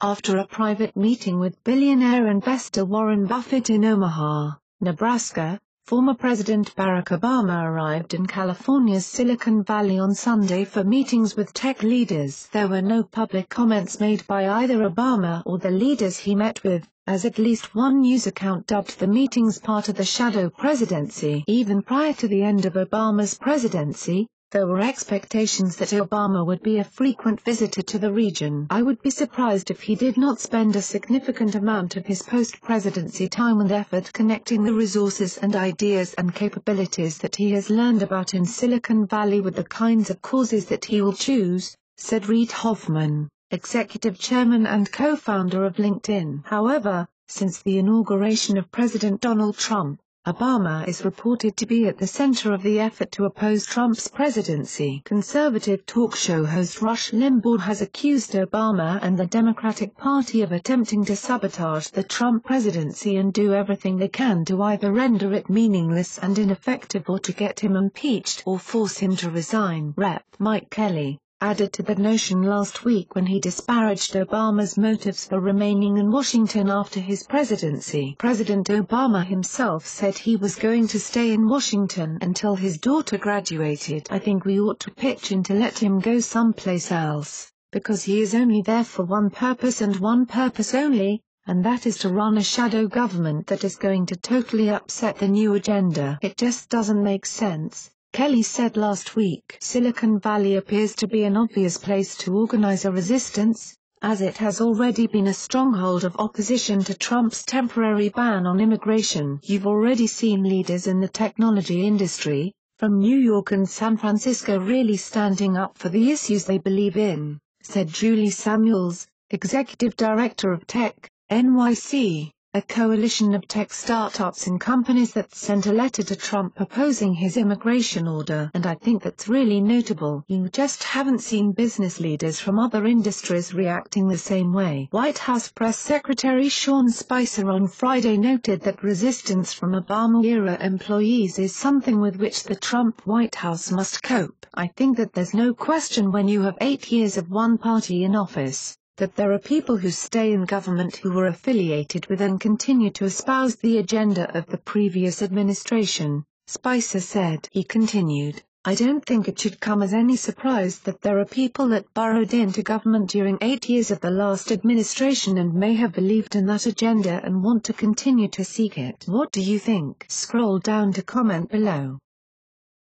after a private meeting with billionaire investor Warren Buffett in Omaha, Nebraska. Former President Barack Obama arrived in California's Silicon Valley on Sunday for meetings with tech leaders. There were no public comments made by either Obama or the leaders he met with, as at least one news account dubbed the meetings part of the shadow presidency. Even prior to the end of Obama's presidency, there were expectations that Obama would be a frequent visitor to the region. I would be surprised if he did not spend a significant amount of his post-presidency time and effort connecting the resources and ideas and capabilities that he has learned about in Silicon Valley with the kinds of causes that he will choose, said Reid Hoffman, executive chairman and co-founder of LinkedIn. However, since the inauguration of President Donald Trump, Obama is reported to be at the center of the effort to oppose Trump's presidency. Conservative talk show host Rush Limbaugh has accused Obama and the Democratic Party of attempting to sabotage the Trump presidency and do everything they can to either render it meaningless and ineffective or to get him impeached or force him to resign. Rep. Mike Kelly added to the notion last week when he disparaged Obama's motives for remaining in Washington after his presidency. President Obama himself said he was going to stay in Washington until his daughter graduated. I think we ought to pitch in to let him go someplace else, because he is only there for one purpose and one purpose only, and that is to run a shadow government that is going to totally upset the new agenda. It just doesn't make sense, Kelly said last week. Silicon Valley appears to be an obvious place to organize a resistance, as it has already been a stronghold of opposition to Trump's temporary ban on immigration. You've already seen leaders in the technology industry, from New York and San Francisco, really standing up for the issues they believe in, said Julie Samuels, executive director of Tech NYC, a coalition of tech startups and companies that sent a letter to Trump opposing his immigration order. And I think that's really notable. You just haven't seen business leaders from other industries reacting the same way. White House Press Secretary Sean Spicer on Friday noted that resistance from Obama-era employees is something with which the Trump White House must cope. I think that there's no question when you have 8 years of one party in office, that there are people who stay in government who were affiliated with and continue to espouse the agenda of the previous administration, Spicer said. He continued, I don't think it should come as any surprise that there are people that burrowed into government during 8 years of the last administration and may have believed in that agenda and want to continue to seek it. What do you think? Scroll down to comment below.